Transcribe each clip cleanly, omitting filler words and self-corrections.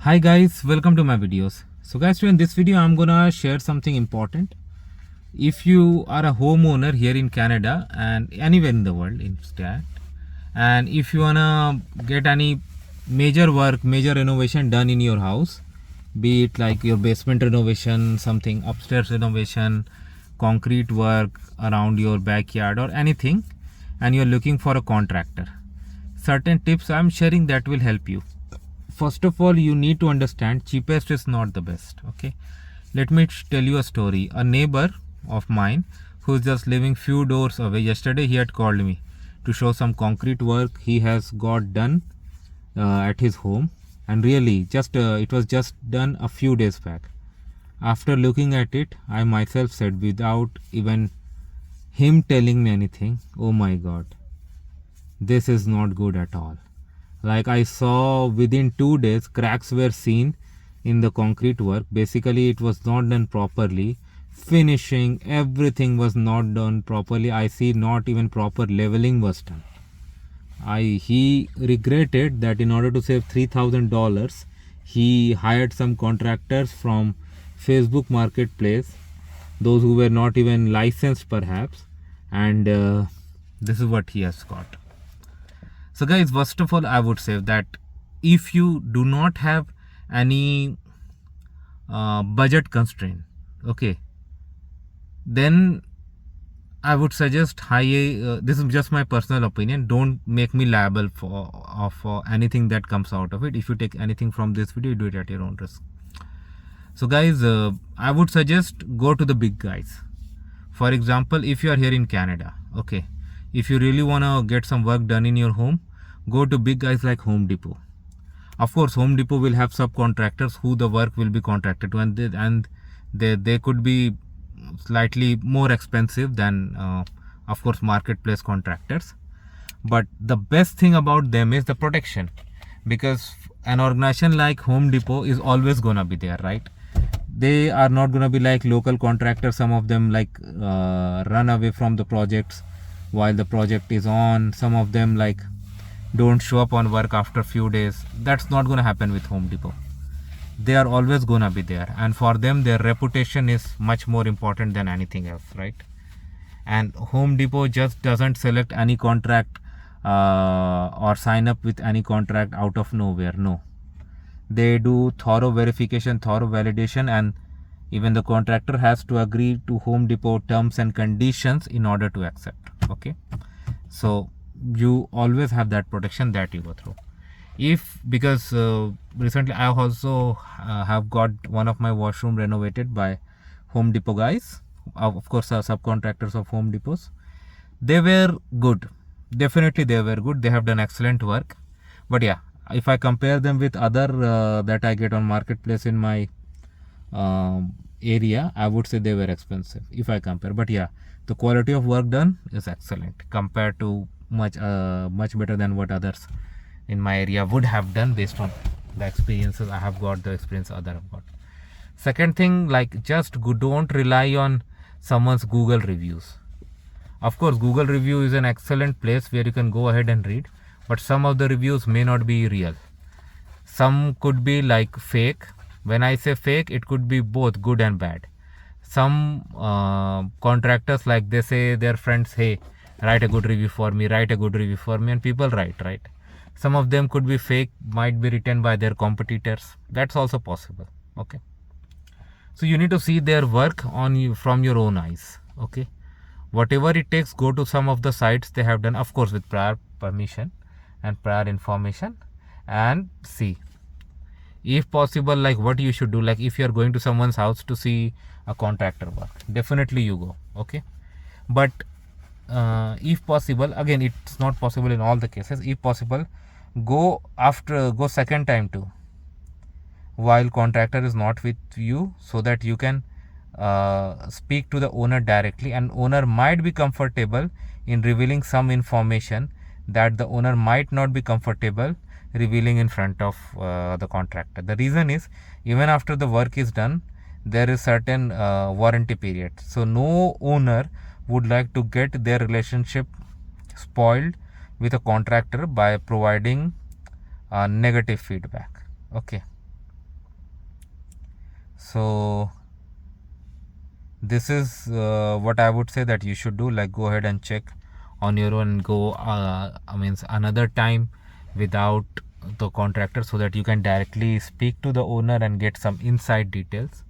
Hi guys, welcome to my videos. So guys, in this video I'm gonna share something important. If you are a homeowner here in Canada and anywhere in the world in fact, and if you wanna get any major work, major renovation done in your house, be it like your basement renovation, something upstairs renovation, concrete work around your backyard or anything, and you're looking for a contractor, certain tips I'm sharing that will help you. First of all, you need to understand cheapest is not the best. Okay, let me tell you a story. A neighbor of mine who's just living few doors away, yesterday he had called me to show some concrete work he has got done at his home, and really just it was just done a few days back. After looking at it, I myself said, without even him telling me anything, oh my god, this is not good at all. Like, I saw within 2 days cracks were seen in the concrete work. Basically it was not done properly. Finishing, everything was not done properly. I see not even proper leveling was done. He regretted that in order to save $3,000 he hired some contractors from Facebook marketplace, those who were not even licensed perhaps, and this is what he has got. So guys, first of all, I would say that if you do not have any budget constraint, okay, then I would suggest this is just my personal opinion. Don't make me liable for anything that comes out of it. If you take anything from this video, you do it at your own risk. So guys, I would suggest go to the big guys. For example, if you are here in Canada, okay, if you really want to get some work done in your home, go to big guys like Home Depot. Of course, Home Depot will have subcontractors who the work will be contracted to, and they could be slightly more expensive than of course marketplace contractors. But the best thing about them is the protection, because an organization like Home Depot is always gonna be there, right? They are not gonna be like local contractors. Some of them like run away from the projects while the project is on. Some of them like don't show up on work after few days. That's not going to happen with Home Depot. They are always going to be there, and for them their reputation is much more important than anything else, right? And Home Depot just doesn't select any contract or sign up with any contract out of nowhere. No, they do thorough verification, thorough validation, and even the contractor has to agree to Home Depot terms and conditions in order to accept. Okay, so you always have that protection that you go through. Because recently I also have got one of my washroom renovated by Home Depot guys, of course subcontractors of Home Depots. They were good, definitely they were good. They have done excellent work. But yeah, if I compare them with other that I get on marketplace in my area, I would say they were expensive if I compare. But yeah, the quality of work done is excellent compared to much better than what others in my area would have done based on the experiences I have got, the experience other have got. Second thing, like, just don't rely on someone's Google reviews. Of course, Google review is an excellent place where you can go ahead and read, but some of the reviews may not be real. Some could be like fake. When I say fake, it could be both good and bad. Some contractors, like, they say their friends, hey, write a good review for me, write a good review for me, and people write, right? Some of them could be fake, might be written by their competitors. That's also possible. Okay, so you need to see their work on you from your own eyes. Okay, whatever it takes, go to some of the sites they have done, of course with prior permission and prior information, and see. If possible, like, what you should do, like if you are going to someone's house to see a contractor work, definitely you go. Okay, but if possible, again it's not possible in all the cases, if possible, go second time too while contractor is not with you, so that you can speak to the owner directly, and owner might be comfortable in revealing some information that the owner might not be comfortable revealing in front of the contractor. The reason is, even after the work is done, there is certain warranty period. So no owner would like to get their relationship spoiled with a contractor by providing negative feedback. Okay, So this is what I would say that you should do. Like, go ahead and check on your own, go means another time without the contractor, so that you can directly speak to the owner and get some inside details.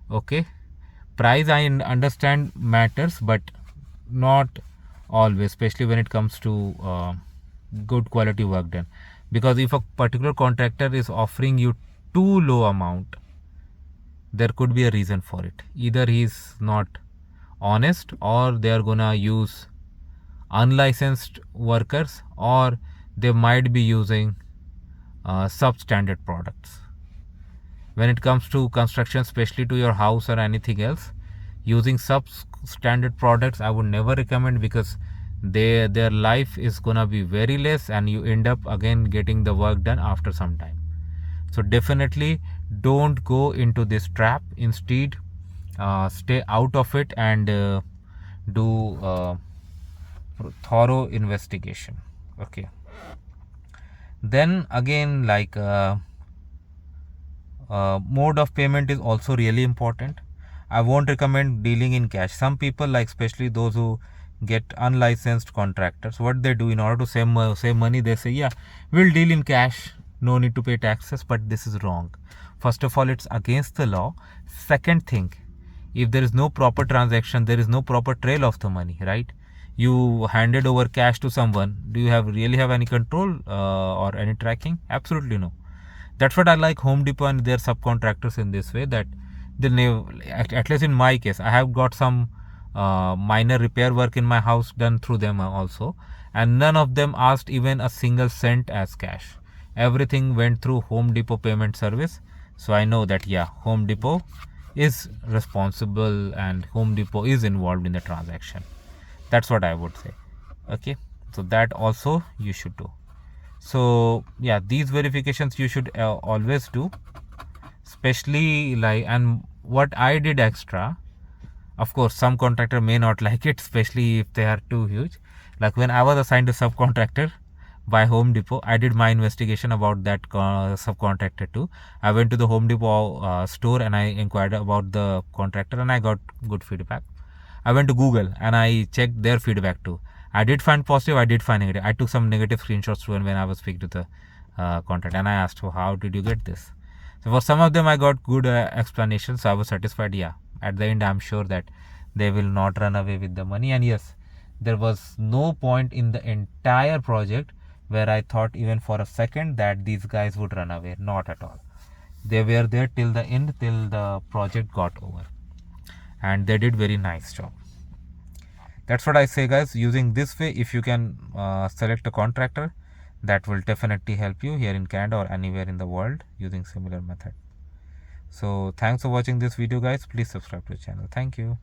Okay, price I understand matters, but not always, especially when it comes to good quality work done. Because if a particular contractor is offering you too low amount, there could be a reason for it. Either he's not honest, or they are gonna use unlicensed workers, or they might be using substandard products. When it comes to construction, especially to your house or anything else, using substandard products I would never recommend, because their life is gonna be very less, and you end up again getting the work done after some time. So definitely don't go into this trap. Instead, stay out of it and do thorough investigation. Okay, then again, like mode of payment is also really important. I won't recommend dealing in cash. Some people, like especially those who get unlicensed contractors, what they do in order to save money, they say, yeah, we'll deal in cash, no need to pay taxes. But this is wrong. First of all, it's against the law. Second thing, if there is no proper transaction, there is no proper trail of the money, right? You handed over cash to someone, do you really have any control or any tracking? Absolutely no. That's what I like Home Depot and their subcontractors in this way, that at least in my case, I have got some minor repair work in my house done through them also, and none of them asked even a single cent as cash. Everything went through Home Depot payment service. So I know that, yeah, Home Depot is responsible and Home Depot is involved in the transaction. That's what I would say. Okay, so that also you should do. So yeah, these verifications you should always do, especially like, and what I did extra, of course some contractor may not like it, especially if they are too huge. Like when I was assigned a subcontractor by Home Depot, I did my investigation about that subcontractor too. I went to the Home Depot store and I inquired about the contractor, and I got good feedback. I went to Google and I checked their feedback too. I did find positive, I did find negative. I took some negative screenshots too, and when I was speaking to the contractor, and I asked, well, how did you get this? So for some of them I got good explanations, so I was satisfied. Yeah, at the end I'm sure that they will not run away with the money. And yes, there was no point in the entire project where I thought even for a second that these guys would run away. Not at all. They were there till the end, till the project got over, and they did very nice job. That's what I say, guys. Using this way, if you can select a contractor, that will definitely help you here in Canada or anywhere in the world using similar method. So thanks for watching this video, guys. Please subscribe to the channel. Thank you.